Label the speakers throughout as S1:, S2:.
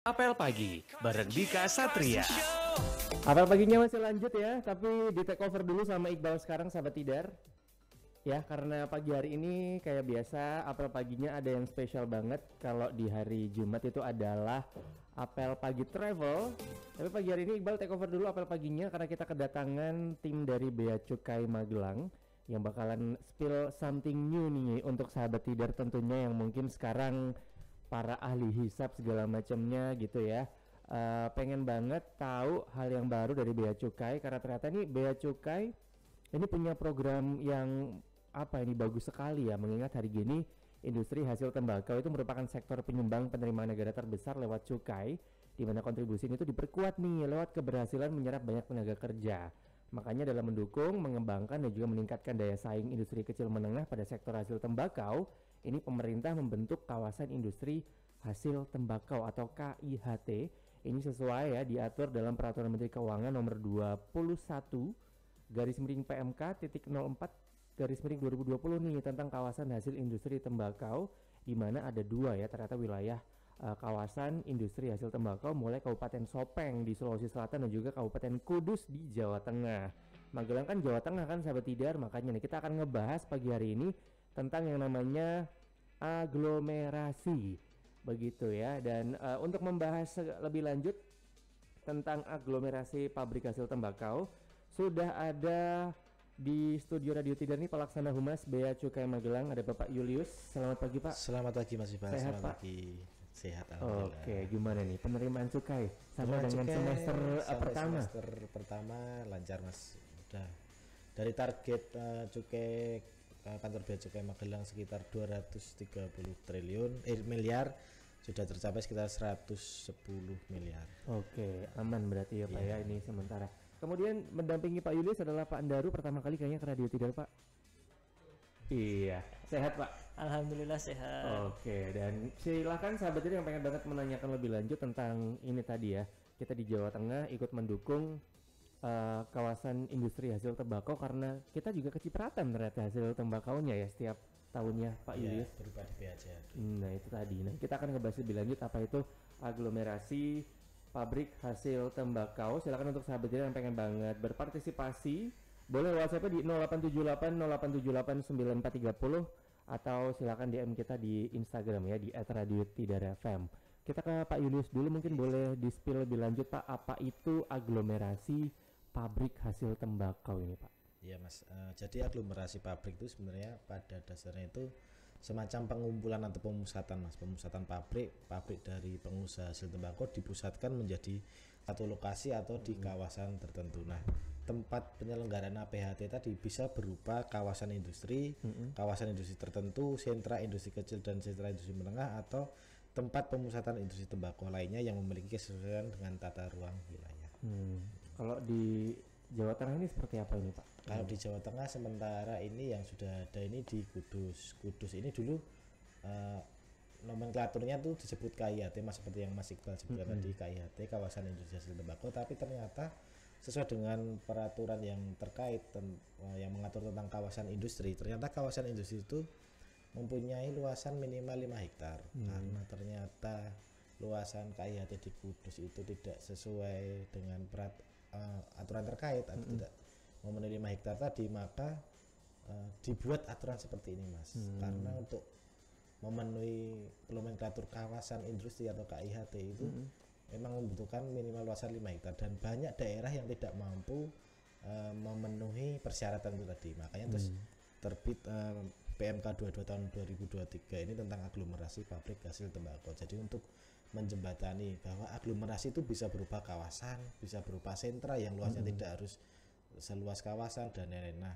S1: Apel Pagi bareng Dika Satria.
S2: Apel paginya masih lanjut ya, tapi di take over dulu sama Iqbal sekarang sahabat Tidar. Ya, karena pagi hari ini kayak biasa apel paginya ada yang spesial banget. Kalau di hari Jumat itu adalah apel pagi travel. Tapi pagi hari ini Iqbal take over dulu apel paginya karena kita kedatangan tim dari Bea Cukai Magelang yang bakalan spill something new nih untuk sahabat Tidar tentunya yang mungkin sekarang para ahli hisap segala macamnya gitu ya. Pengen banget tahu hal yang baru dari Bea Cukai karena ternyata nih Bea Cukai ini punya program yang bagus sekali ya, mengingat hari gini industri hasil tembakau itu merupakan sektor penyumbang penerimaan negara terbesar lewat cukai, di mana kontribusi itu diperkuat nih lewat keberhasilan menyerap banyak tenaga kerja. Makanya dalam mendukung, mengembangkan dan juga meningkatkan daya saing industri kecil menengah pada sektor hasil tembakau, ini pemerintah membentuk kawasan industri hasil tembakau atau KIHT. Ini sesuai ya diatur dalam Peraturan Menteri Keuangan nomor 21 garis miring PMK titik 04 garis miring 2020 nih tentang kawasan hasil industri tembakau, di mana ada dua ya ternyata wilayah kawasan industri hasil tembakau, mulai Kabupaten Sopeng di Sulawesi Selatan dan juga Kabupaten Kudus di Jawa Tengah. Magelang kan Jawa Tengah kan sahabat Tidar, makanya nih kita akan ngebahas pagi hari ini tentang yang namanya aglomerasi begitu ya. Dan untuk membahas lebih lanjut tentang aglomerasi pabrik hasil tembakau sudah ada di studio Radio Tidar nih pelaksana humas Bea Cukai Magelang, ada Bapak Julius. Selamat pagi Pak.
S3: Selamat pagi Mas Ivan.
S2: Sehat
S3: Selamat
S2: Pak?
S3: pagi. Sehat alhamdulillah.
S2: Oke, gimana nih penerimaan cukai sama
S3: Penerimaan
S2: dengan
S3: cukai
S2: semester
S3: sampai
S2: pertama?
S3: Semester pertama lancar Mas. Udah dari target cukai kantor Bea Cukai Magelang sekitar 230 triliun miliar sudah tercapai sekitar 110 miliar.
S2: Oke, aman berarti ya Pak ya ini sementara. Kemudian mendampingi Pak Julius adalah Pak Andaru, pertama kali kayaknya ke Radio Tidar Pak. Iya, sehat Pak.
S4: Alhamdulillah sehat.
S2: Oke, dan silakan sahabat ini yang pengen banget menanyakan lebih lanjut tentang ini tadi ya. Kita di Jawa Tengah ikut mendukung kawasan industri hasil tembakau karena kita juga kecipratan ternyata hasil tembakaunya ya setiap tahunnya Pak Julius.
S3: Berupa di Bea Cukai.
S2: Nah itu tadi. Nah kita akan ngebahas lebih lanjut apa itu aglomerasi pabrik hasil tembakau. Silakan untuk sahabat yang pengen banget berpartisipasi, boleh WhatsApp di 0878 0878 9430 atau silakan DM kita di Instagram ya di @radiotidar_fm. Kita ke Pak Julius dulu, mungkin boleh di-spill lebih lanjut Pak, apa itu aglomerasi pabrik hasil tembakau ini Pak?
S3: Iya Mas, jadi aglomerasi pabrik itu sebenarnya pada dasarnya itu semacam pengumpulan atau pemusatan Mas, pemusatan pabrik dari pengusaha hasil tembakau dipusatkan menjadi satu lokasi atau di kawasan tertentu. Nah, tempat penyelenggaraan APHT tadi bisa berupa kawasan industri tertentu, sentra industri kecil dan sentra industri menengah, atau tempat pemusatan industri tembakau lainnya yang memiliki kesesuaian dengan tata ruang wilayah.
S2: Kalau di Jawa Tengah ini seperti apa ini Pak?
S3: Kalau di Jawa Tengah sementara ini yang sudah ada ini di Kudus. Kudus ini dulu nomenklaturnya tuh disebut KIHT Mas, seperti yang Mas Iqbal sebutkan tadi, KIHT kawasan industri hasil tembakau, tapi ternyata sesuai dengan peraturan yang terkait yang mengatur tentang kawasan industri, ternyata kawasan industri itu mempunyai luasan minimal 5 hektar. Karena ternyata luasan KIHT di Kudus itu tidak sesuai dengan aturan terkait atau tidak memenuhi 5 hektar tadi, maka dibuat aturan seperti ini Mas. Karena untuk memenuhi nomenklatur kawasan industri atau KIHT itu memang membutuhkan minimal luasan 5 hektar, dan banyak daerah yang tidak mampu memenuhi persyaratan itu tadi. Makanya terus terbit PMK 22 tahun 2023 ini tentang aglomerasi pabrik hasil tembakau. Jadi untuk menjembatani bahwa aglomerasi itu bisa berupa kawasan, bisa berupa sentra yang luasnya tidak harus seluas kawasan dan lain-lain. Nah,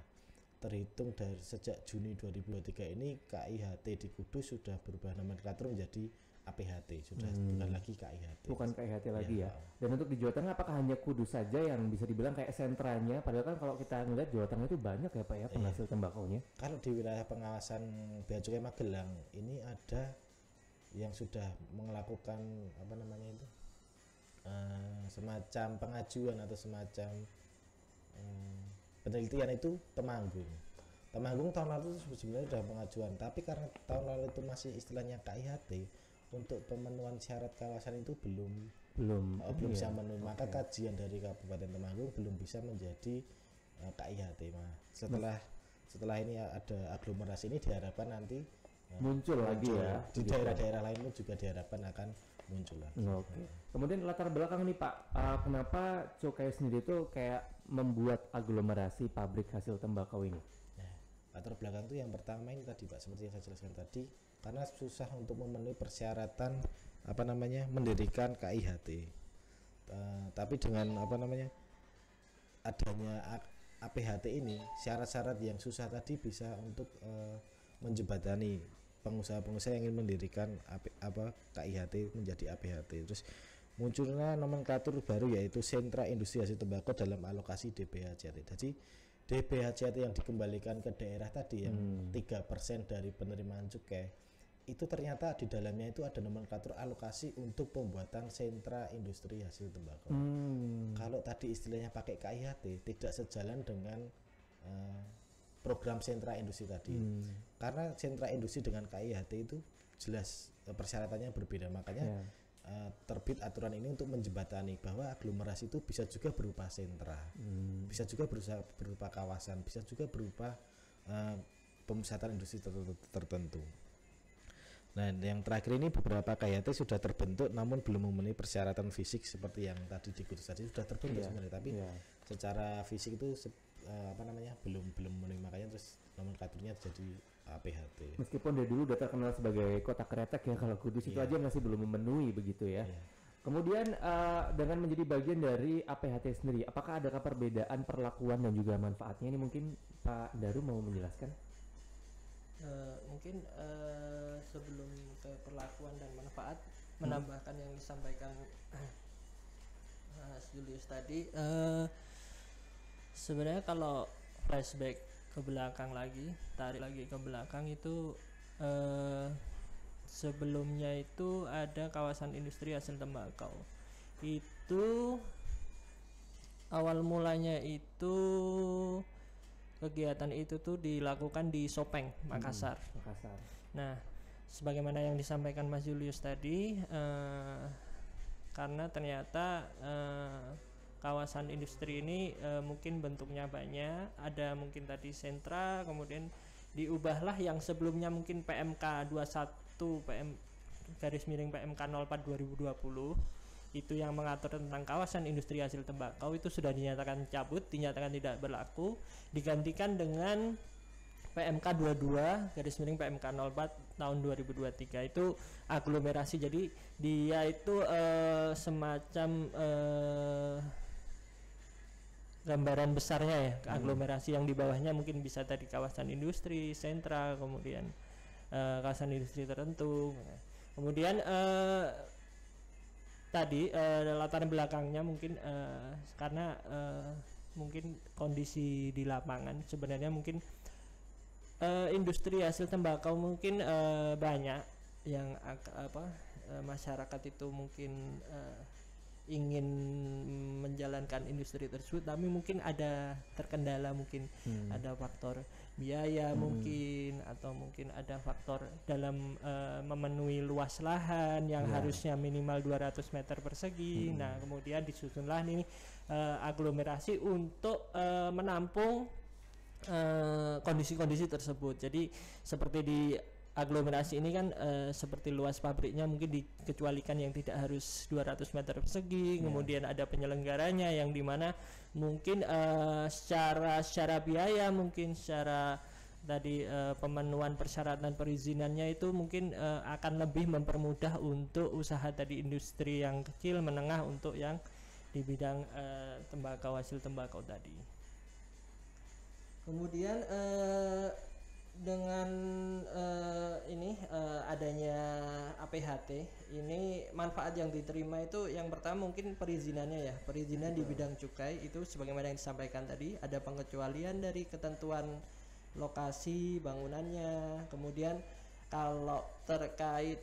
S3: terhitung dari sejak Juni 2023 ini KIHT di Kudus sudah berubah nomenklatur menjadi APHT, sudah bukan lagi KIHT.
S2: Bukan KIHT lagi ya. Dan untuk di Jawa Tengah apakah hanya Kudus saja yang bisa dibilang kayak sentranya? Padahal kan kalau kita ngeliat Jawa Tengah itu banyak ya Pak ya penghasil tembakaunya.
S3: Kalau di wilayah pengawasan Bea Cukai Magelang ini ada yang sudah melakukan semacam pengajuan atau semacam penelitian itu Temanggung. Temanggung tahun lalu sebenarnya sudah pengajuan, tapi karena tahun lalu itu masih istilahnya KIHT, untuk pemenuhan syarat kawasan itu belum
S2: belum
S3: bisa
S2: iya.
S3: memenuhi. Maka kajian dari Kabupaten Temanggung belum bisa menjadi KIHT. Setelah ini ada aglomerasi ini diharapkan nanti
S2: muncul lagi ya
S3: di
S2: gitu.
S3: daerah-daerah lain pun juga diharapkan akan muncul lagi.
S2: Oke. Kemudian latar belakang nih Pak, kenapa Cukai sendiri itu kayak membuat aglomerasi pabrik hasil tembakau ini?
S3: Nah, latar belakang itu yang pertama ini tadi Pak, seperti yang saya jelaskan tadi, karena susah untuk memenuhi persyaratan mendirikan KIHT. Tapi dengan adanya APHT ini, syarat-syarat yang susah tadi bisa untuk menjembatani pengusaha-pengusaha yang ingin mendirikan KIHT menjadi APHT. Terus munculnya nomenklatur baru yaitu sentra industri hasil tembakau dalam alokasi DBHJT. Jadi DBHJT yang dikembalikan ke daerah tadi yang 3% dari penerimaan cukai itu ternyata di dalamnya itu ada nomenklatur alokasi untuk pembuatan sentra industri hasil tembakau. Kalau tadi istilahnya pakai KIHT tidak sejalan dengan program sentra industri tadi. Karena sentra industri dengan KIHT itu jelas persyaratannya berbeda. Makanya terbit aturan ini untuk menjembatani bahwa aglomerasi itu bisa juga berupa sentra, bisa juga berupa kawasan, bisa juga berupa pemusatan industri tertentu. Nah, yang terakhir ini beberapa KIHT sudah terbentuk namun belum memenuhi persyaratan fisik seperti yang tadi dikutip tadi sudah terbentuk sebenarnya, tapi secara fisik itu belum memenuhi, makanya terus nomenklaturnya jadi APHT.
S2: Meskipun dari dulu udah terkenal sebagai kota kretek ya, kalau Kudus itu aja masih belum memenuhi begitu ya. Kemudian dengan menjadi bagian dari APHT sendiri, apakah ada perbedaan perlakuan dan juga manfaatnya? Ini mungkin Pak Daru mau menjelaskan?
S4: Mungkin sebelum ke perlakuan dan manfaat, menambahkan yang disampaikan Mas Julius tadi, sebenarnya kalau flashback ke belakang lagi, tarik lagi ke belakang itu sebelumnya itu ada kawasan industri hasil tembakau. Itu awal mulanya itu kegiatan itu tuh dilakukan di Sopeng, Makassar. Nah, sebagaimana yang disampaikan Mas Julius tadi, karena ternyata kawasan industri ini mungkin bentuknya banyak, ada mungkin tadi sentra, kemudian diubahlah yang sebelumnya mungkin PMK 21 PMK 04 2020 itu yang mengatur tentang kawasan industri hasil tembakau itu sudah dinyatakan cabut, dinyatakan tidak berlaku, digantikan dengan PMK 22 PMK 04 tahun 2023 itu aglomerasi. Jadi dia itu semacam gambaran besarnya ya, aglomerasi yang di bawahnya mungkin bisa tadi kawasan industri, sentra, kemudian kawasan industri tertentu. Kemudian tadi latar belakangnya mungkin karena mungkin kondisi di lapangan sebenarnya mungkin industri hasil tembakau mungkin banyak yang masyarakat itu mungkin ingin menjalankan industri tersebut, tapi mungkin ada terkendala, mungkin ada faktor biaya mungkin, atau mungkin ada faktor dalam memenuhi luas lahan yang harusnya minimal 200 meter persegi. Nah, kemudian disusunlah ini aglomerasi untuk menampung kondisi-kondisi tersebut. Jadi seperti di aglomerasi ini kan seperti luas pabriknya mungkin dikecualikan yang tidak harus 200 meter persegi, kemudian ada penyelenggaranya yang dimana mungkin secara biaya mungkin secara tadi pemenuhan persyaratan perizinannya itu mungkin akan lebih mempermudah untuk usaha tadi industri yang kecil menengah untuk yang di bidang tembakau hasil tembakau tadi. Kemudian dengan adanya APHT ini manfaat yang diterima itu yang pertama mungkin perizinannya ya, perizinan di bidang cukai itu sebagaimana yang disampaikan tadi ada pengecualian dari ketentuan lokasi bangunannya. Kemudian kalau terkait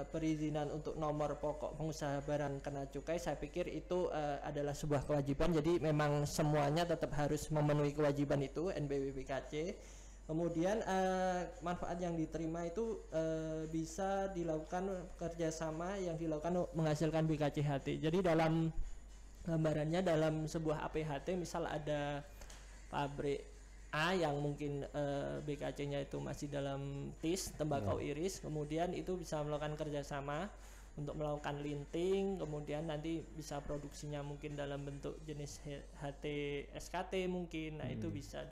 S4: perizinan untuk nomor pokok pengusaha barang kena cukai, saya pikir itu adalah sebuah kewajiban, jadi memang semuanya tetap harus memenuhi kewajiban itu NBWPKC. Kemudian manfaat yang diterima itu bisa dilakukan kerjasama yang dilakukan menghasilkan BKCHT. Jadi dalam gambarannya dalam sebuah APHT misal ada pabrik A yang mungkin BKC-nya itu masih dalam TIS tembakau iris, kemudian itu bisa melakukan kerjasama untuk melakukan linting, kemudian nanti bisa produksinya mungkin dalam bentuk jenis HT SKT mungkin, nah itu bisa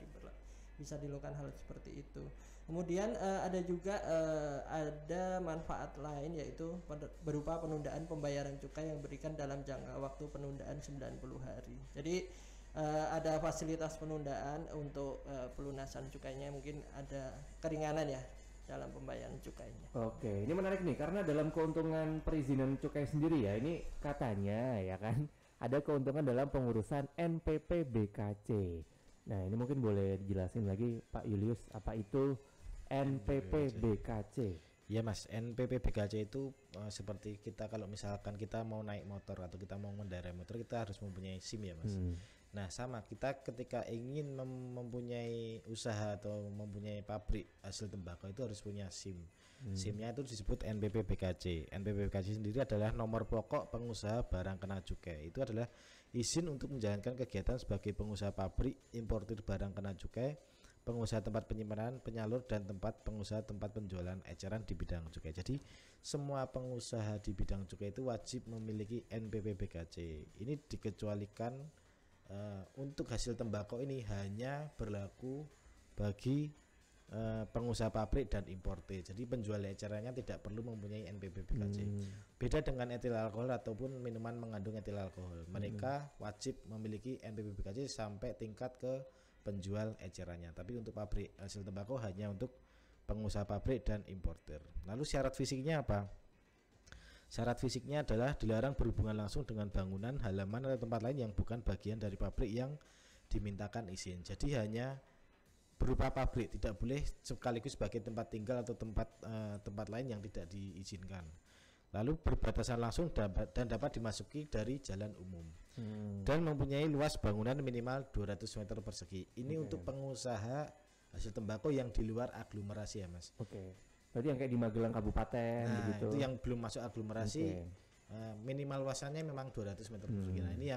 S4: dilakukan hal seperti itu. Kemudian ada juga ada manfaat lain yaitu berupa penundaan pembayaran cukai yang diberikan dalam jangka waktu penundaan 90 hari. Jadi ada fasilitas penundaan untuk pelunasan cukainya, mungkin ada keringanan ya dalam pembayaran cukainya.
S2: Oke, ini menarik nih karena dalam keuntungan perizinan cukai sendiri ya, ini katanya ya kan ada keuntungan dalam pengurusan NPP BKC. Nah, ini mungkin boleh dijelasin lagi Pak Julius, apa itu NPP BKC?
S3: Ya Mas, NPP BKC itu seperti kita kalau misalkan kita mau naik motor atau kita mau mengendarai motor, kita harus mempunyai SIM ya Mas. Nah sama, kita ketika ingin mempunyai usaha atau mempunyai pabrik hasil tembakau itu harus punya SIM. SIM-nya itu disebut NPP BKC. NPP BKC sendiri adalah nomor pokok pengusaha barang kena cukai. Itu adalah izin untuk menjalankan kegiatan sebagai pengusaha pabrik, importir barang kena cukai, pengusaha tempat penyimpanan, penyalur, dan pengusaha tempat penjualan eceran di bidang cukai. Jadi semua pengusaha di bidang cukai itu wajib memiliki NPP BKC. Ini dikecualikan untuk hasil tembakau ini hanya berlaku bagi pengusaha pabrik dan importir. Jadi penjual ecerannya tidak perlu mempunyai NPP BKC. Beda dengan etil alkohol ataupun minuman mengandung etil alkohol. Mereka wajib memiliki NPP BKC sampai tingkat ke penjual ecerannya. Tapi untuk pabrik hasil tembakau hanya untuk pengusaha pabrik dan importir. Lalu syarat fisiknya apa? Syarat fisiknya adalah dilarang berhubungan langsung dengan bangunan, halaman atau tempat lain yang bukan bagian dari pabrik yang dimintakan izin. Jadi hanya berupa pabrik, tidak boleh sekaligus sebagai tempat tinggal atau tempat lain yang tidak diizinkan. Lalu berbatasan langsung dan dapat dimasuki dari jalan umum. Dan mempunyai luas bangunan minimal 200 meter persegi. Ini untuk pengusaha hasil tembakau yang di luar aglomerasi ya Mas.
S2: Berarti yang kayak di Magelang Kabupaten begitu.
S3: Itu yang belum masuk aglomerasi. Minimal luasannya memang 200 meter persegi. Nah, ini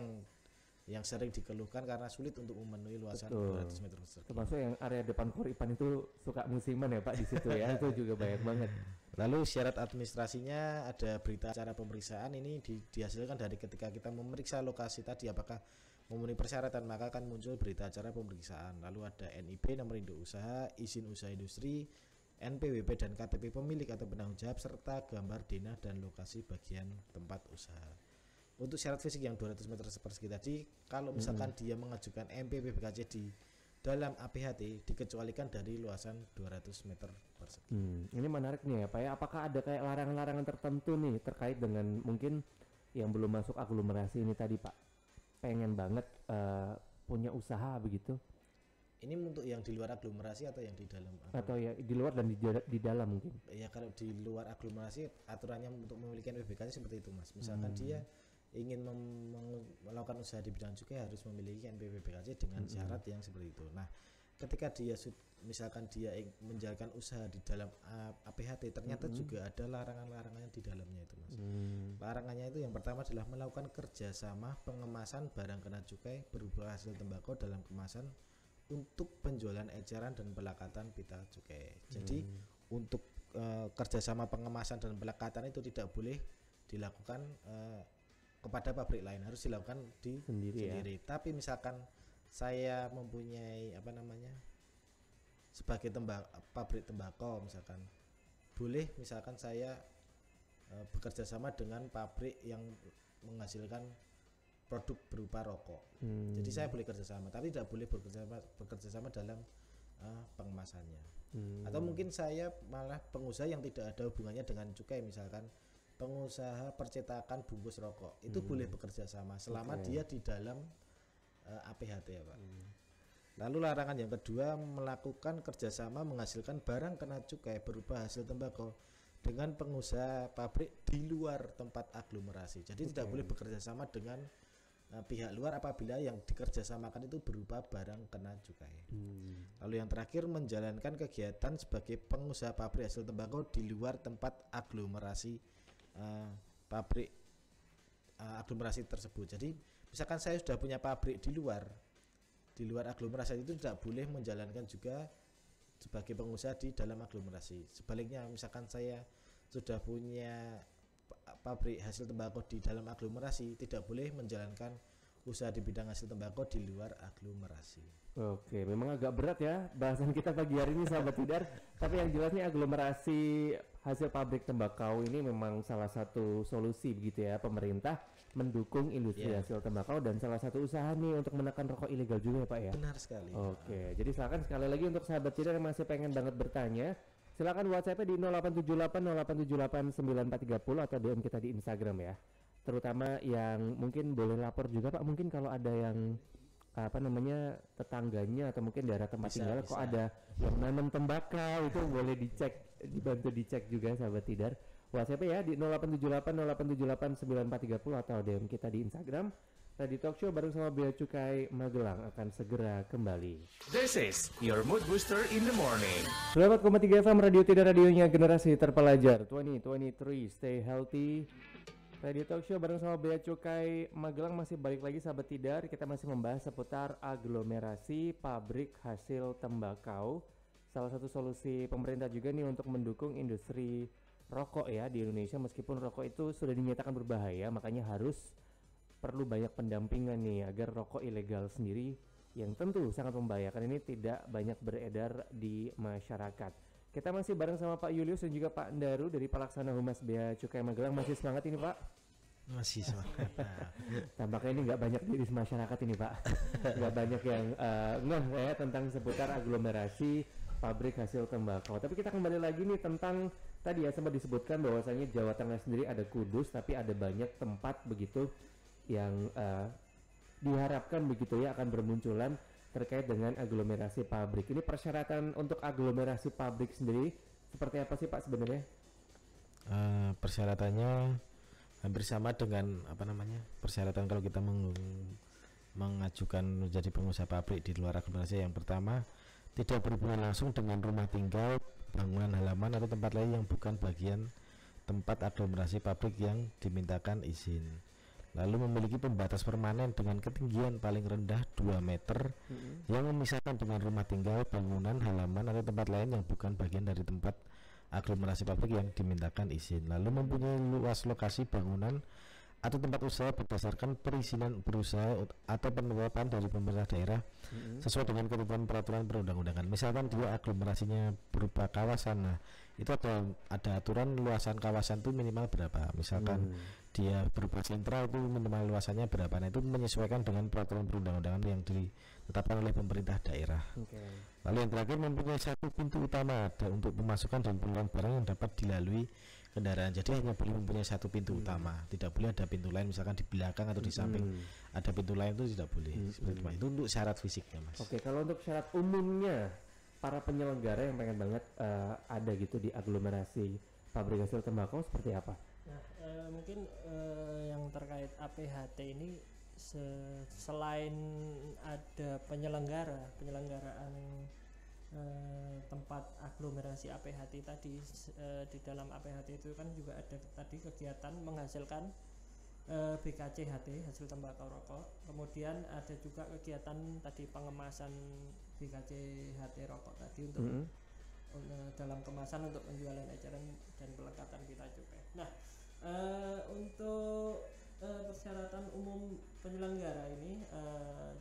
S3: yang sering dikeluhkan karena sulit untuk memenuhi luasan 200 meter persegi.
S2: Termasuk yang area depan Koripan itu suka musiman ya Pak di situ ya. Itu juga banyak banget.
S3: Lalu syarat administrasinya ada berita acara pemeriksaan. Ini dihasilkan dari ketika kita memeriksa lokasi tadi apakah memenuhi persyaratan, maka akan muncul berita acara pemeriksaan. Lalu ada NIP, nomor induk usaha, izin usaha industri, NPWP dan KTP pemilik atau penanggung jawab, serta gambar denah dan lokasi bagian tempat usaha. Untuk syarat fisik yang 200 meter persegi tadi, kalau misalkan dia mengajukan NPP BKC di dalam APHT, dikecualikan dari luasan 200 meter persegi.
S2: Ini menarik nih ya Pak ya. Apakah ada kayak larangan-larangan tertentu nih terkait dengan mungkin yang belum masuk aglomerasi ini tadi Pak? Pengen banget punya usaha begitu?
S3: Ini untuk yang di luar aglomerasi atau yang di dalam?
S2: Atau ya di luar dan di dalam mungkin?
S3: Ya kalau di luar aglomerasi aturannya untuk memiliki NPP BKC seperti itu Mas. Misalkan dia ingin melakukan usaha di bidang cukai harus memiliki NPP BKC dengan syarat yang seperti itu. Nah, ketika dia misalkan dia menjalankan usaha di dalam APHT, ternyata juga ada larangan-larangannya di dalamnya itu Mas. Larangannya itu yang pertama adalah melakukan kerjasama pengemasan barang kena cukai berupa hasil tembakau dalam kemasan untuk penjualan eceran dan pelakatan pita cukai. Jadi untuk kerjasama pengemasan dan pelakatan itu tidak boleh dilakukan kepada pabrik lain, harus dilakukan di sendiri. Ya? Tapi misalkan saya mempunyai sebagai pabrik tembakau misalkan, boleh misalkan saya bekerja sama dengan pabrik yang menghasilkan produk berupa rokok. Jadi saya boleh kerjasama, tapi tidak boleh bekerja sama dalam pengemasannya. Atau mungkin saya malah pengusaha yang tidak ada hubungannya dengan cukai, misalkan pengusaha percetakan bungkus rokok, itu boleh bekerja sama selama dia di dalam APHT ya Pak. Lalu larangan yang kedua, melakukan kerjasama menghasilkan barang kena cukai berupa hasil tembakau dengan pengusaha pabrik di luar tempat aglomerasi. Jadi tidak boleh bekerja sama dengan pihak luar apabila yang dikerjasamakan itu berupa barang kena cukai. Lalu yang terakhir, menjalankan kegiatan sebagai pengusaha pabrik hasil tembakau di luar tempat aglomerasi pabrik aglomerasi tersebut. Jadi misalkan saya sudah punya pabrik di luar aglomerasi, itu tidak boleh menjalankan juga sebagai pengusaha di dalam aglomerasi. Sebaliknya, misalkan saya sudah punya pabrik hasil tembakau di dalam aglomerasi, tidak boleh menjalankan usaha di bidang hasil tembakau di luar aglomerasi.
S2: Oke, memang agak berat ya bahasan kita pagi hari ini sahabat Tidar. Tapi yang jelasnya aglomerasi hasil pabrik tembakau ini memang salah satu solusi begitu ya, pemerintah mendukung industri hasil tembakau dan salah satu usaha nih untuk menekan rokok ilegal juga ya Pak ya.
S3: Benar sekali.
S2: Oke, jadi silakan sekali lagi untuk sahabat Tidar yang masih pengen banget bertanya, silakan WhatsApp-nya di 0878 atau DM kita di Instagram ya. Terutama yang mungkin boleh lapor juga Pak, mungkin kalau ada yang tetangganya atau mungkin daerah tempat tinggal kok ada yang nanam tembakau, itu boleh dibantu dicek juga sahabat Tidar. WhatsApp ya di 0878 atau DM kita di Instagram. Radio Talk Show bareng sama Bea Cukai Magelang akan segera kembali.
S1: This is your mood booster in the morning.
S2: 9,3 FM Radio Tidar, radionya generasi terpelajar. 2023 stay healthy. Radio Talk Show bareng sama Bea Cukai Magelang masih balik lagi sahabat Tidar. Kita masih membahas seputar aglomerasi pabrik hasil tembakau. Salah satu solusi pemerintah juga nih untuk mendukung industri rokok ya di Indonesia, meskipun rokok itu sudah dinyatakan berbahaya, makanya harus perlu banyak pendampingan nih agar rokok ilegal sendiri yang tentu sangat membahayakan ini tidak banyak beredar di masyarakat. Kita masih bareng sama Pak Julius dan juga Pak Ndaru dari Pelaksana Humas Bea Cukai Magelang. Masih semangat ini Pak?
S3: Masih semangat.
S2: Tampaknya ini nggak banyak di masyarakat ini Pak. Nggak banyak yang ngeh ya tentang seputar aglomerasi pabrik hasil tembakau. Tapi kita kembali lagi nih tentang tadi ya, sempat disebutkan bahwasanya Jawa Tengah sendiri ada Kudus, tapi ada banyak tempat begitu yang diharapkan begitu ya akan bermunculan terkait dengan aglomerasi pabrik. Ini persyaratan untuk aglomerasi pabrik sendiri seperti apa sih Pak sebenarnya?
S3: Persyaratannya hampir sama dengan persyaratan kalau kita mengajukan menjadi pengusaha pabrik di luar aglomerasi. Yang pertama, tidak berhubungan langsung dengan rumah tinggal, bangunan halaman atau tempat lain yang bukan bagian tempat aglomerasi pabrik yang dimintakan izin. Lalu memiliki pembatas permanen dengan ketinggian paling rendah 2 meter yang memisahkan dengan rumah tinggal, bangunan halaman atau tempat lain yang bukan bagian dari tempat aglomerasi pabrik yang dimintakan izin. Lalu mempunyai luas lokasi bangunan atau tempat usaha berdasarkan perizinan berusaha atau penetapan dari pemerintah daerah sesuai dengan ketentuan peraturan perundang-undangan. Misalkan dia aglomerasinya berupa kawasan, nah itu ada aturan luasan kawasan itu minimal berapa. Misalkan dia berupa sentra itu minimal luasannya berapa. Nah itu menyesuaikan dengan peraturan perundang-undangan yang ditetapkan oleh pemerintah daerah. Lalu yang terakhir, mempunyai satu pintu utama untuk pemasukan dan pengeluaran barang yang dapat dilalui kendaraan. Jadi hanya boleh mempunyai satu pintu utama, tidak boleh ada pintu lain misalkan di belakang atau di samping ada pintu lain, itu tidak boleh. Itu untuk syarat fisiknya Mas.
S2: Oke, kalau untuk syarat umumnya para penyelenggara yang pengen banget ada gitu di aglomerasi pabrik hasil tembakau seperti apa?
S4: Nah, mungkin yang terkait APHT ini selain ada penyelenggaraan tempat aglomerasi APHT tadi, di dalam APHT itu kan juga ada tadi kegiatan menghasilkan BKC-HT hasil tembakau rokok, kemudian ada juga kegiatan tadi pengemasan BKC-HT rokok tadi untuk dalam kemasan untuk penjualan eceran dan pelekatan pita cukai. Nah, untuk persyaratan umum penyelenggara ini,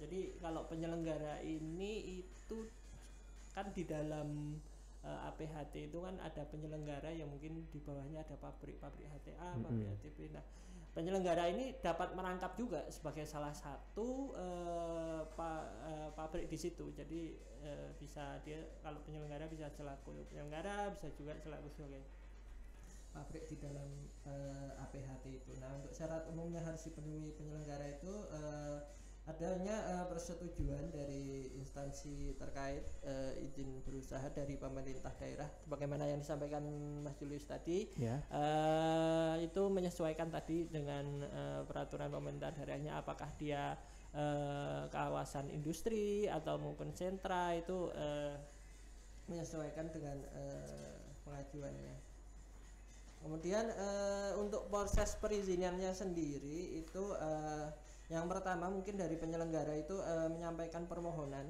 S4: jadi kalau penyelenggara ini itu kan di dalam APHT itu kan ada penyelenggara yang mungkin di bawahnya ada pabrik HTA, pabrik HTP. Nah, penyelenggara ini dapat merangkap juga sebagai salah satu pabrik di situ. Jadi bisa dia, kalau penyelenggara bisa selaku penyelenggara, bisa juga selaku sebagai pabrik di dalam APHT itu. Nah, untuk syarat umumnya harus dipenuhi penyelenggara itu adanya persetujuan dari instansi terkait izin berusaha dari pemerintah daerah, bagaimana yang disampaikan Mas Julius tadi,
S2: Ya.
S4: itu menyesuaikan tadi dengan peraturan pemerintah daerahnya, apakah dia kawasan industri atau mungkin sentra, itu menyesuaikan dengan pengajuannya. Kemudian untuk proses perizinannya sendiri itu yang pertama mungkin dari penyelenggara itu menyampaikan permohonan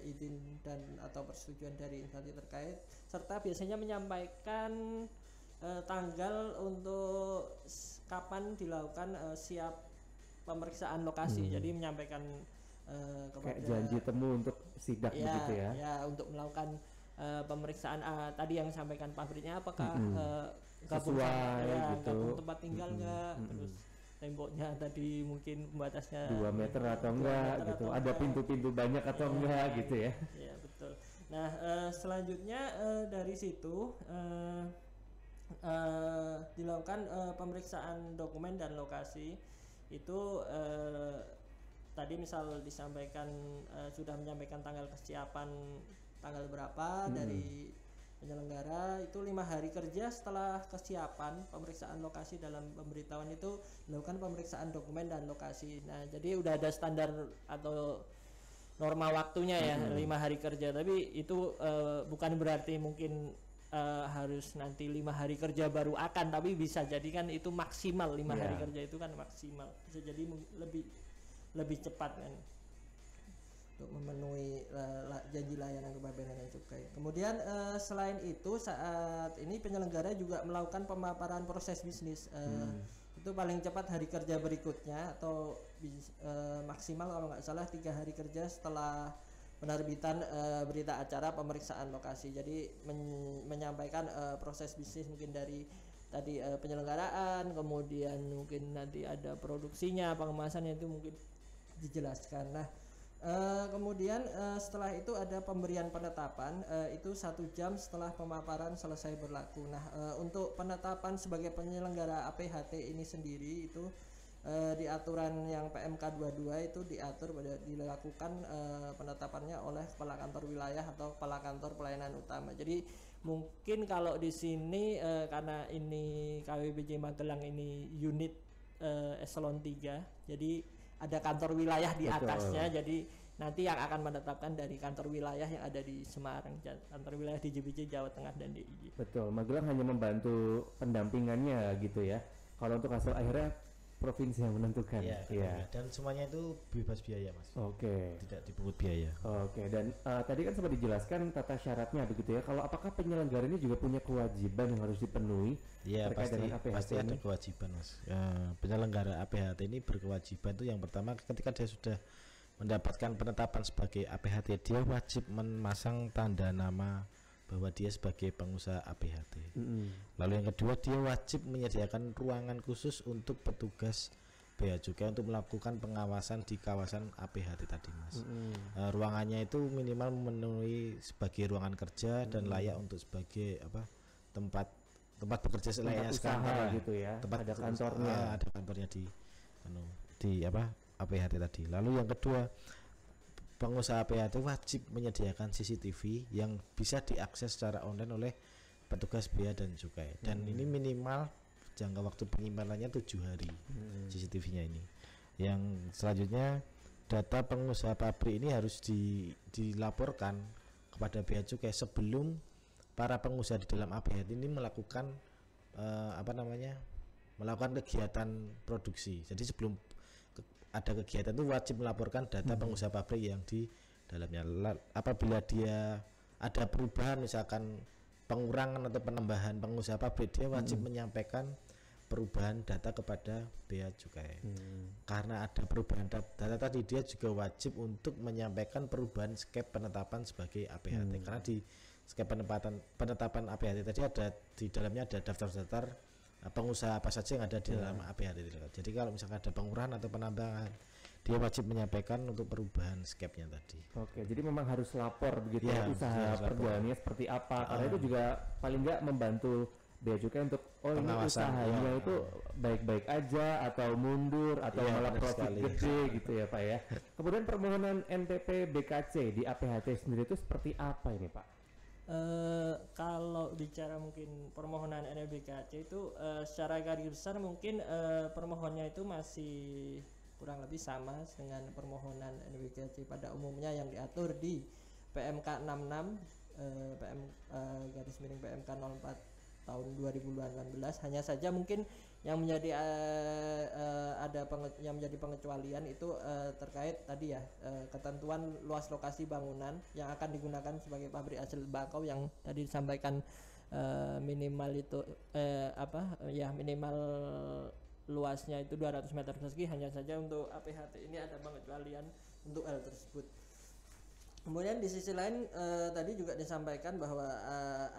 S4: izin dan atau persetujuan dari instansi terkait, serta biasanya menyampaikan tanggal untuk kapan dilakukan siap pemeriksaan lokasi. Jadi menyampaikan kepada
S2: Kayak janji temu untuk sidak begitu ya.
S4: Ya, untuk melakukan pemeriksaan tadi yang disampaikan pabriknya, apakah
S2: Sesuai gitu.
S4: gabung tempat tinggal nggak, terus temboknya tadi mungkin pembatasnya
S2: 2 meter atau enggak
S4: meter
S2: gitu,
S4: atau
S2: ada
S4: enggak.
S2: pintu-pintu banyak atau enggak gitu ya.
S4: Ya, betul. Nah, selanjutnya dari situ dilakukan pemeriksaan dokumen dan lokasi. Itu tadi misal disampaikan sudah menyampaikan tanggal kesiapan tanggal berapa dari penyelenggara, itu 5 hari kerja setelah kesiapan pemeriksaan lokasi dalam pemberitahuan itu dilakukan pemeriksaan dokumen dan lokasi. Nah, jadi udah ada standar atau norma waktunya ya, 5 hari kerja, tapi itu bukan berarti mungkin harus nanti 5 hari kerja baru akan, tapi bisa jadi kan itu maksimal 5 hari kerja itu kan maksimal, bisa jadi lebih cepat kan untuk memenuhi janji layanan kepabeanan dan cukai. Kemudian selain itu, saat ini penyelenggara juga melakukan pemaparan proses bisnis. Itu paling cepat hari kerja berikutnya atau maksimal kalau nggak salah 3 hari kerja setelah penerbitan berita acara pemeriksaan lokasi. Jadi menyampaikan proses bisnis mungkin dari tadi penyelenggaraan, kemudian mungkin nanti ada produksinya, pengemasannya, itu mungkin dijelaskan. Nah, kemudian setelah itu ada pemberian penetapan, itu 1 jam setelah pemaparan selesai berlaku. Nah, untuk penetapan sebagai penyelenggara APHT ini sendiri itu di aturan yang PMK 22 itu diatur dilakukan penetapannya oleh kepala kantor wilayah atau kepala kantor pelayanan utama. Jadi mungkin kalau di sini karena ini KWBJ Magelang ini unit eselon 3, jadi ada kantor wilayah di atasnya. Jadi nanti yang akan menetapkan dari kantor wilayah yang ada di Semarang, kantor wilayah di JBJ Jawa Tengah dan DIY.
S2: Betul, Magelang hanya membantu pendampingannya gitu ya. Kalau untuk hasil akhirnya provinsi yang menentukan.
S3: Iya. Dan semuanya itu bebas biaya, Mas.
S2: Oke.
S3: Tidak dipungut biaya.
S2: Oke, dan tadi kan sempat dijelaskan tata syaratnya begitu ya. Kalau apakah penyelenggara ini juga punya kewajiban yang harus dipenuhi
S3: Iya,
S2: terkait dengan APHT
S3: pasti
S2: ini?
S3: ada kewajiban, Mas. Penyelenggara APHT ini berkewajiban itu yang pertama, ketika dia sudah mendapatkan penetapan sebagai APHT, dia wajib memasang tanda nama bahwa dia sebagai pengusaha APHT. Lalu yang kedua, dia wajib menyediakan ruangan khusus untuk petugas bea cukai untuk melakukan pengawasan di kawasan APHT tadi, Mas. Ruangannya itu minimal memenuhi sebagai ruangan kerja dan layak untuk sebagai tempat bekerja selayaknya sekarang
S2: gitu ya.
S3: tempat
S2: ada kantornya.
S3: ada kantornya di APHT tadi. Lalu yang kedua, pengusaha APHT wajib menyediakan CCTV yang bisa diakses secara online oleh petugas bea dan cukai, dan ini minimal jangka waktu penyimpanannya 7 hari CCTV-nya ini. Yang selanjutnya, data pengusaha pabrik ini harus dilaporkan kepada bea cukai sebelum para pengusaha di dalam APHT ini melakukan melakukan kegiatan produksi. Jadi sebelum ada kegiatan itu wajib melaporkan data pengusaha pabrik yang di dalamnya. Apabila dia ada perubahan, misalkan pengurangan atau penambahan pengusaha pabrik, dia wajib menyampaikan perubahan data kepada bea cukai. Karena ada perubahan data tadi, dia juga wajib untuk menyampaikan perubahan skep penetapan sebagai APHT. Karena di skep penetapan APHT tadi ada di dalamnya ada daftar-daftar pengusaha apa saja yang ada di dalam APHT. Jadi kalau misalkan ada pengurangan atau penambahan, dia wajib menyampaikan untuk perubahan skepnya tadi.
S2: Oke, jadi memang harus lapor begitu ya, usaha
S3: harus lapor.
S2: perjalanannya seperti apa, karena itu juga paling nggak membantu Bea Cukai untuk ini
S3: Pengawasan,
S2: usahanya
S3: iya.
S2: itu baik-baik aja atau mundur atau
S3: Iya,
S2: malah
S3: benar
S2: profit
S3: sekali.
S2: gede gitu ya Pak ya. Kemudian permohonan NPP BKC di APHT sendiri itu seperti apa ini Pak?
S4: Kalau bicara mungkin permohonan NPBKC itu secara garis besar mungkin permohonannya itu masih kurang lebih sama dengan permohonan NPBKC pada umumnya yang diatur di PMK 66 garis miring PMK 04 tahun 2018. Hanya saja mungkin yang menjadi yang menjadi pengecualian itu terkait tadi ya ketentuan luas lokasi bangunan yang akan digunakan sebagai pabrik hasil tembakau yang tadi disampaikan minimal itu minimal luasnya itu 200 meter persegi. Hanya saja untuk APHT ini ada pengecualian untuk hal tersebut. Kemudian di sisi lain tadi juga disampaikan bahwa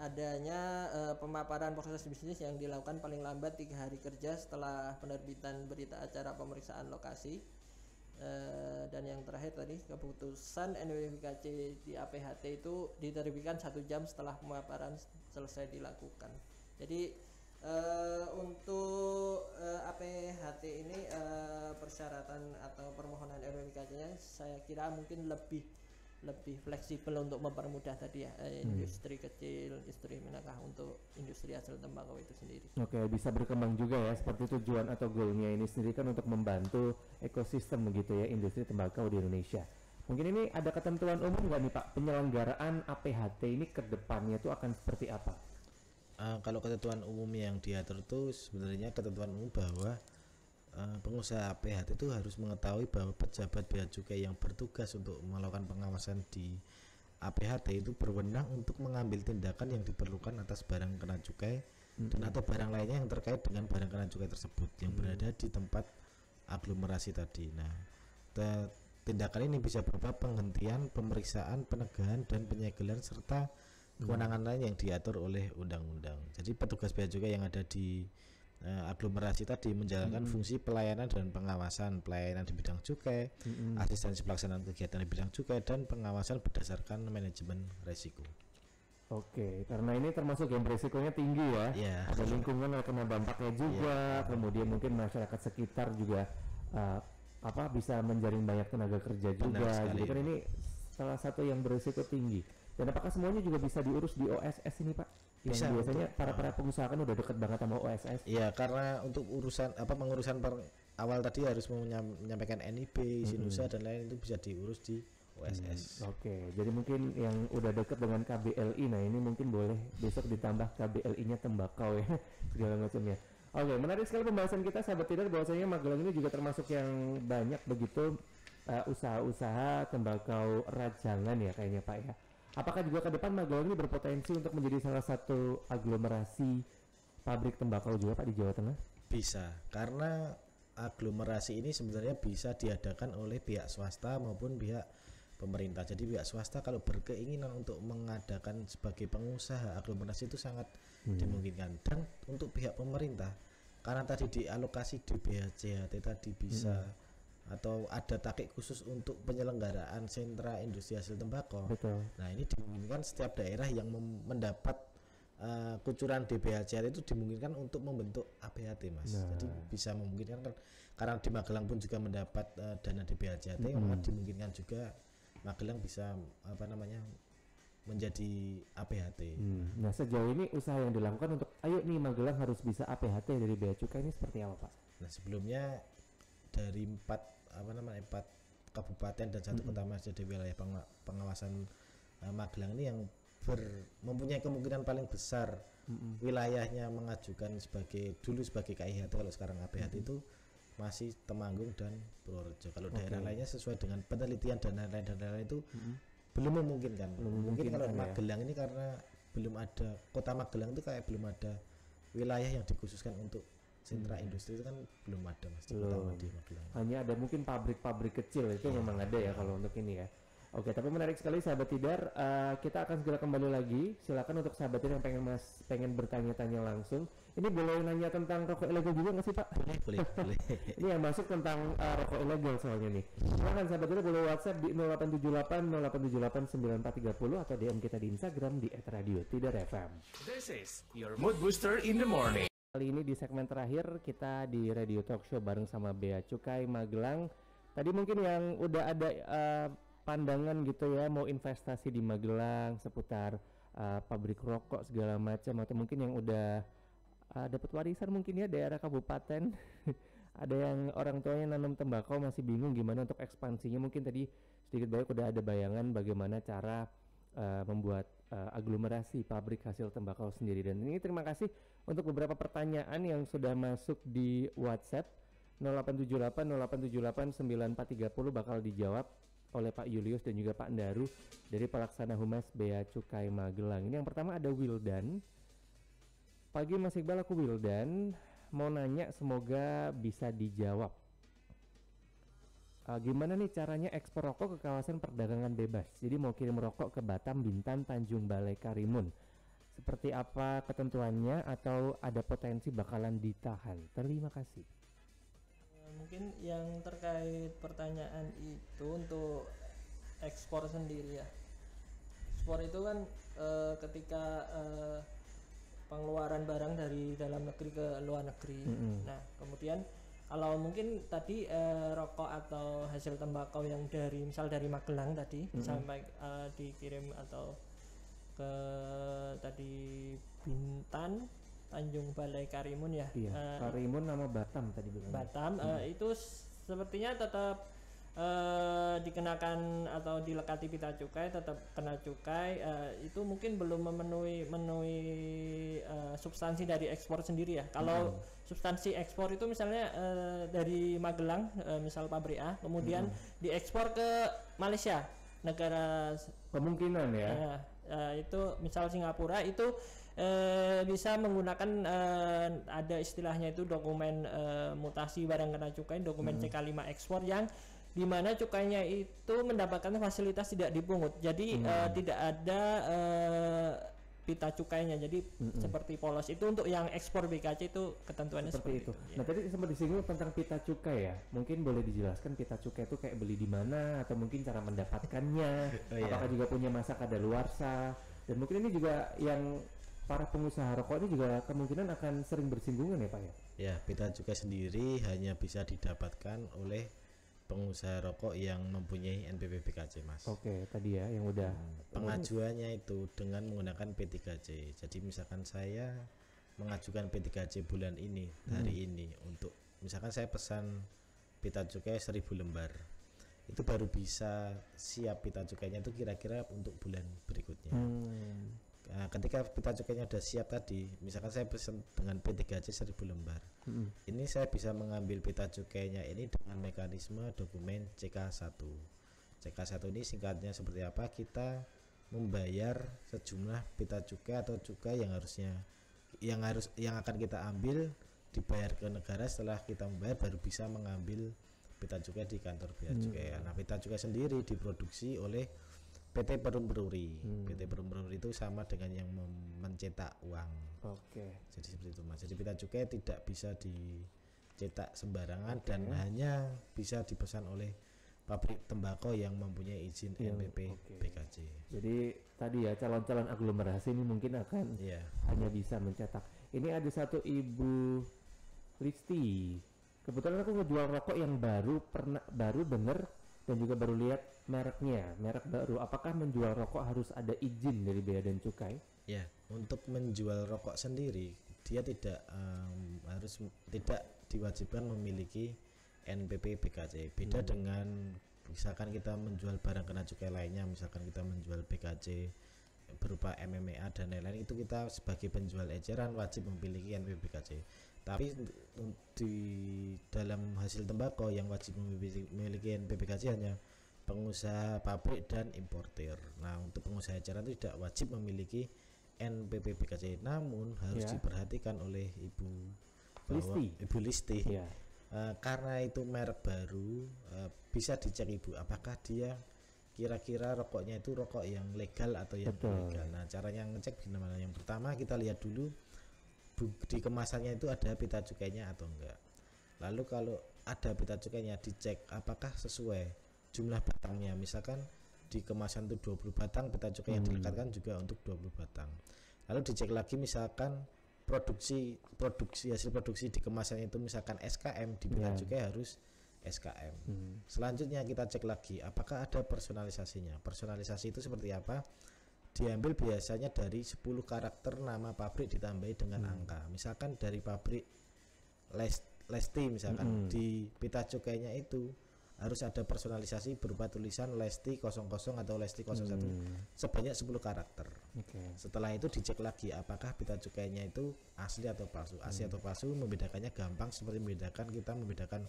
S4: adanya pemaparan proses bisnis yang dilakukan paling lambat 3 hari kerja setelah penerbitan berita acara pemeriksaan lokasi. Dan yang terakhir tadi keputusan NPBKC di APHT itu diterbitkan 1 jam setelah pemaparan selesai dilakukan. Jadi untuk APHT ini persyaratan atau permohonan NPBKC-nya saya kira mungkin lebih fleksibel untuk mempermudah tadi ya industri kecil, industri menengah untuk industri hasil tembakau itu sendiri.
S2: Oke, bisa berkembang juga ya, seperti tujuan atau goalnya ini sendiri kan untuk membantu ekosistem begitu ya industri tembakau di Indonesia. Mungkin ini ada ketentuan umum nggak nih Pak, penyelenggaraan APHT ini ke depannya itu akan seperti apa?
S3: Kalau ketentuan umum yang diatur itu sebenarnya ketentuan umum bahwa pengusaha APHT itu harus mengetahui bahwa pejabat bea cukai yang bertugas untuk melakukan pengawasan di APHT itu berwenang untuk mengambil tindakan yang diperlukan atas barang kena cukai dan atau barang lainnya yang terkait dengan barang kena cukai tersebut yang berada di tempat aglomerasi tadi. Nah, tindakan ini bisa berupa penghentian, pemeriksaan, penegahan dan penyegelan serta kewenangan lain yang diatur oleh undang-undang. Jadi petugas bea cukai yang ada di aglomerasi tadi menjalankan fungsi pelayanan dan pengawasan, pelayanan di bidang cukai, asistensi pelaksanaan kegiatan di bidang cukai dan pengawasan berdasarkan manajemen risiko.
S2: Oke, karena ini termasuk yang beresikonya tinggi ya.
S3: Iya.
S2: Ada lingkungan yang kena dampaknya juga, kemudian mungkin masyarakat sekitar juga bisa menjaring banyak tenaga kerja juga.
S3: sekali.
S2: Jadi kan ini salah satu yang beresiko tinggi. Dan apakah semuanya juga bisa diurus di OSS ini Pak? Yang
S3: Bisa,
S2: biasanya para pengusaha kan udah deket banget sama OSS.
S3: Iya, karena untuk pengurusan awal tadi harus menyampaikan NIB, izin usaha dan lain itu bisa diurus di OSS.
S2: Oke, jadi mungkin yang udah deket dengan KBLI, nah ini mungkin boleh besok ditambah KBLI-nya tembakau ya, segala macamnya. Oke, menarik sekali pembahasan kita sahabat Tidar, bahwasanya Magelang ini juga termasuk yang banyak begitu usaha-usaha tembakau rajangan ya kayaknya Pak ya. Apakah juga ke depan Magelang ini berpotensi untuk menjadi salah satu aglomerasi pabrik tembakau juga Pak di Jawa Tengah?
S3: Bisa, karena aglomerasi ini sebenarnya bisa diadakan oleh pihak swasta maupun pihak pemerintah. Jadi pihak swasta kalau berkeinginan untuk mengadakan sebagai pengusaha aglomerasi itu sangat dimungkinkan. Dan untuk pihak pemerintah, karena tadi dialokasi di BHJHT tadi bisa atau ada takik khusus untuk penyelenggaraan sentra industri hasil tembakau.
S2: Betul.
S3: Nah, ini dimungkinkan setiap daerah yang mendapat kucuran DBHJHT itu dimungkinkan untuk membentuk APHT Mas. Jadi bisa memungkinkan karena di Magelang pun juga mendapat dana DBHJHT, maka dimungkinkan juga Magelang bisa menjadi APHT.
S2: Nah, sejauh ini usaha yang dilakukan untuk ayo nih Magelang harus bisa APHT dari bea cukai ini seperti apa Pak?
S3: Nah, sebelumnya dari 4 kabupaten dan 1 kota masih di wilayah pengawasan Magelang ini yang mempunyai kemungkinan paling besar wilayahnya mengajukan sebagai KIHT, kalau sekarang APHT itu masih Temanggung dan Purworejo. Kalau daerah lainnya sesuai dengan penelitian dan lain-lain itu belum memungkinkan. Mungkin kalau Magelang ini karena belum ada, kota Magelang itu kayak belum ada wilayah yang dikhususkan untuk sentra industri itu kan belum ada Mas di Magelang.
S2: Hanya ada mungkin pabrik-pabrik kecil itu memang ada ya kalau untuk ini ya. Oke, tapi menarik sekali sahabat Tidar. Kita akan segera kembali lagi. Silakan untuk sahabat Tidar yang pengen bertanya-tanya langsung Ini boleh nanya tentang rokok ilegal juga nggak sih Pak?
S3: Boleh.
S2: Ini yang masuk tentang rokok ilegal soalnya nih. Silakan sahabat dulu boleh WhatsApp di 0878 0878 9430 atau DM kita di Instagram di @radio_tidar_fm.
S1: This is your mood booster in the morning.
S2: Kali ini di segmen terakhir kita di Radio Talk Show bareng sama Bea Cukai Magelang. Tadi mungkin yang udah ada pandangan gitu ya, mau investasi di Magelang seputar pabrik rokok segala macam, atau mungkin yang udah dapat warisan mungkin ya daerah kabupaten. Ada yang orang tuanya nanam tembakau masih bingung gimana untuk ekspansinya. Mungkin tadi sedikit banyak udah ada bayangan bagaimana cara membuat aglomerasi pabrik hasil tembakau sendiri. Dan ini terima kasih untuk beberapa pertanyaan yang sudah masuk di WhatsApp 0878 0878 9430 bakal dijawab oleh Pak Julius dan juga Pak Ndaru dari Pelaksana Humas Bea Cukai Magelang. Ini yang pertama ada Wildan. Pagi Mas Iqbal, aku Wildan, mau nanya semoga bisa dijawab. Gimana nih caranya ekspor rokok ke kawasan perdagangan bebas? Jadi mau kirim rokok ke Batam, Bintan, Tanjung Balai, Karimun. Seperti apa ketentuannya atau ada potensi bakalan ditahan? Terima kasih.
S4: Mungkin yang terkait pertanyaan itu untuk ekspor sendiri ya. Ekspor itu kan ketika pengeluaran barang dari dalam negeri ke luar negeri. Nah, kemudian kalau mungkin tadi rokok atau hasil tembakau yang dari misal dari Magelang tadi sampai dikirim atau ke tadi Bintan, Tanjung Balai, Karimun ya.
S2: Iya, Karimun nama Batam tadi bilang.
S4: Batam itu sepertinya tetap dikenakan atau dilekati pita cukai, tetap kena cukai. Itu mungkin belum memenuhi substansi dari ekspor sendiri ya. Kalau substansi ekspor itu misalnya dari Magelang, misal pabrik A, kemudian diekspor ke Malaysia, negara
S2: kemungkinan ya.
S4: Itu misal Singapura itu bisa menggunakan ada istilahnya itu dokumen mutasi barang kena cukai, dokumen CK5 ekspor, yang dimana cukainya itu mendapatkan fasilitas tidak dipungut, jadi tidak ada pita cukainya, jadi seperti polos. Itu untuk yang ekspor BKC itu ketentuannya seperti itu.
S2: Nah tadi sempat disinggung tentang pita cukai ya, mungkin boleh dijelaskan pita cukai itu kayak beli di mana atau mungkin cara mendapatkannya, apakah juga punya masa kadaluarsa, dan mungkin ini juga yang para pengusaha rokok ini juga kemungkinan akan sering bersinggungan ya Pak ya? Ya,
S3: pita cukai sendiri hanya bisa didapatkan oleh pengusaha rokok yang mempunyai NPWP BKC, Mas.
S2: Oke, tadi ya yang udah
S3: pengajuannya itu dengan menggunakan P3C. Jadi misalkan saya mengajukan P3C bulan ini, hari ini, untuk misalkan saya pesan pita cukai 1000 lembar, itu baru bisa siap pita cukainya itu kira-kira untuk bulan berikutnya. Nah, ketika pita cukainya udah siap tadi, misalkan saya pesan dengan P3C 1000 lembar, ini saya bisa mengambil pita cukainya ini dengan mekanisme dokumen CK1. CK1 ini singkatnya seperti apa? Kita membayar sejumlah pita cukai atau cukai yang akan kita ambil, dibayar ke negara. Setelah kita membayar baru bisa mengambil pita cukai di kantor bea cukai. Nah, pita cukai sendiri diproduksi oleh PT Perum Brewery. PT Perum Brewery itu sama dengan yang mencetak uang. Jadi seperti itu, Mas. Jadi pita cukai tidak bisa dicetak sembarangan dan hanya bisa dipesan oleh pabrik tembakau yang mempunyai izin NPWP BKC.
S2: Jadi tadi ya calon-calon aglomerasi ini mungkin akan hanya bisa mencetak. Ini ada satu Ibu Listi. Kebetulan aku ngejual rokok yang baru denger dan juga baru lihat merek baru. Apakah menjual rokok harus ada izin dari Bea dan Cukai?
S3: Ya, untuk menjual rokok sendiri dia tidak diwajibkan memiliki NPWP BKC. Beda dengan misalkan kita menjual barang kena cukai lainnya, misalkan kita menjual BKC berupa MMA dan lain-lain, itu kita sebagai penjual eceran wajib memiliki NPWP BKC. Tapi di dalam hasil tembakau yang wajib memiliki NPWP BKC hanya pengusaha pabrik dan importir. Nah, untuk pengusaha eceran itu tidak wajib memiliki NPWP BKC, namun harus diperhatikan oleh Ibu Listi. Karena itu merek baru, bisa dicek Ibu apakah dia kira-kira rokoknya itu rokok yang legal atau yang ilegal. Nah, caranya ngecek gimana? Yang pertama kita lihat dulu di kemasannya itu ada pita cukainya atau enggak. Lalu kalau ada pita cukainya, dicek apakah sesuai jumlah batangnya. Misalkan di kemasan itu 20 batang, pita cukai yang dilekatkan juga untuk 20 batang. Lalu dicek lagi misalkan produksi hasil produksi di kemasan itu misalkan SKM, di pita cukai harus SKM. Selanjutnya kita cek lagi apakah ada personalisasinya. Personalisasi itu seperti apa? Diambil biasanya dari 10 karakter nama pabrik ditambahi dengan angka. Misalkan dari pabrik Lesti misalkan, di pita cukainya itu harus ada personalisasi berupa tulisan Lesti 00 atau Lesti 01 sebanyak 10 karakter. Setelah itu dicek lagi apakah pita cukainya itu asli atau palsu. Asli atau palsu membedakannya gampang seperti kita membedakan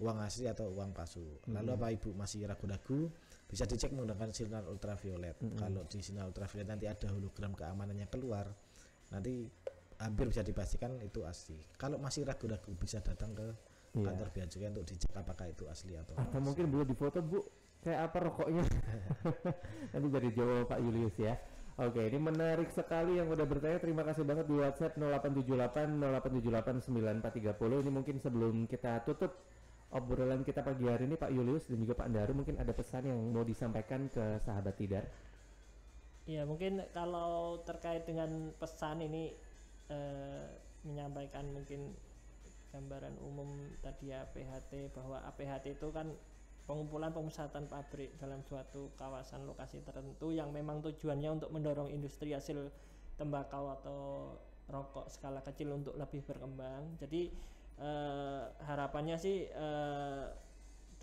S3: uang asli atau uang palsu. Lalu apa Ibu masih ragu-ragu, bisa dicek menggunakan sinar ultraviolet. Kalau di sinar ultraviolet nanti ada hologram keamanannya keluar, nanti hampir bisa dipastikan itu asli. Kalau masih ragu-ragu bisa datang ke kantor bea cukai untuk dicek apakah itu asli atau
S2: Atau mungkin boleh difoto Bu, kayak apa rokoknya. Nanti jadi jawab Pak Julius ya. Oke, ini menarik sekali yang udah bertanya. Terima kasih banget di WhatsApp 0878 0878 9430. Ini mungkin sebelum kita tutup obrolan kita pagi hari ini Pak Julius dan juga Pak Andaru, mungkin ada pesan yang mau disampaikan ke sahabat Tidar.
S4: Ya mungkin kalau terkait dengan pesan ini menyampaikan mungkin gambaran umum tadi APHT, bahwa APHT itu kan pengumpulan pemusatan pabrik dalam suatu kawasan lokasi tertentu yang memang tujuannya untuk mendorong industri hasil tembakau atau rokok skala kecil untuk lebih berkembang. Jadi harapannya sih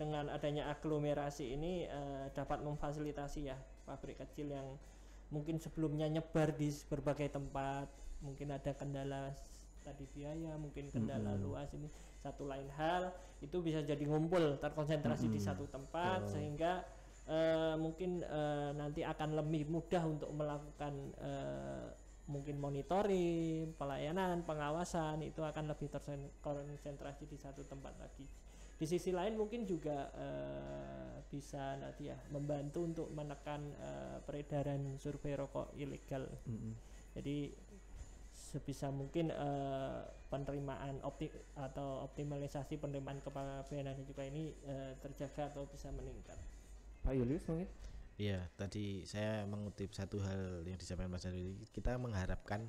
S4: dengan adanya aglomerasi ini dapat memfasilitasi ya pabrik kecil yang mungkin sebelumnya nyebar di berbagai tempat, mungkin ada kendala tadi biaya, mungkin kendala luas. Ini satu lain hal, itu bisa jadi ngumpul terkonsentrasi di satu tempat sehingga mungkin nanti akan lebih mudah untuk melakukan mungkin monitoring, pelayanan, pengawasan, itu akan lebih terkonsentrasi di satu tempat lagi. Di sisi lain mungkin juga bisa nanti ya membantu untuk menekan peredaran survei rokok ilegal. Jadi sebisa mungkin penerimaan atau optimalisasi penerimaan kepabeanan juga ini terjaga atau bisa meningkat.
S2: Pak Julius mungkin?
S3: Iya, tadi saya mengutip satu hal yang disampaikan Mas Ari. Kita mengharapkan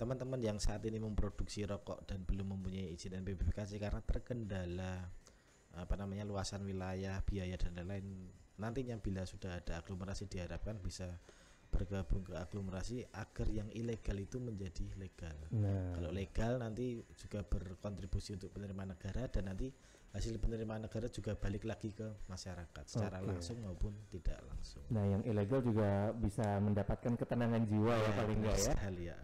S3: teman-teman yang saat ini memproduksi rokok dan belum mempunyai izin NPBKC karena terkendala luasan wilayah, biaya dan lain-lain, nantinya bila sudah ada aglomerasi diharapkan bisa bergabung ke aglomerasi agar yang ilegal itu menjadi legal. Kalau legal nanti juga berkontribusi untuk penerimaan negara, dan nanti hasil penerimaan negara juga balik lagi ke masyarakat secara langsung maupun tidak langsung.
S2: Nah, yang ilegal juga bisa mendapatkan ketenangan jiwa ya paling enggak ya.
S3: Sekali ya.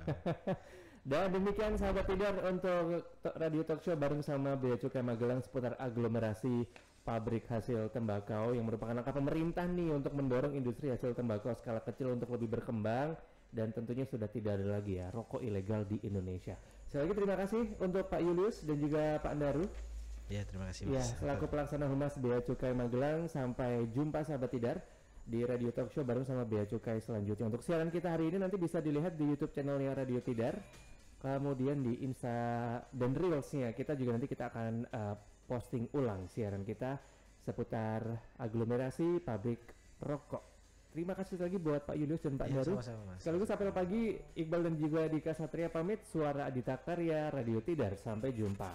S2: Dan demikian sahabat Tidar untuk Radio Talk Show bareng sama Bea Cukai Magelang seputar aglomerasi pabrik hasil tembakau yang merupakan langkah pemerintah nih untuk mendorong industri hasil tembakau skala kecil untuk lebih berkembang, dan tentunya sudah tidak ada lagi ya rokok ilegal di Indonesia. Sekali lagi terima kasih untuk Pak Julius dan juga Pak Andaru.
S3: Ya, terima kasih
S2: Ya,
S3: Mas.
S2: selaku pelaksana Humas Bea Cukai Magelang. Sampai jumpa sahabat Tidar di Radio Talk Show bareng sama Bea Cukai selanjutnya. Untuk siaran kita hari ini nanti bisa dilihat di YouTube channelnya Radio Tidar, kemudian di Insta dan Reelsnya kita juga nanti kita akan posting ulang siaran kita seputar aglomerasi pabrik rokok. Terima kasih lagi buat Pak Julius dan Pak Daru. Sekaligus apel pagi, Iqbal dan juga Dika Satria pamit. Suara Adita Karya, Radio Tidar. Sampai jumpa.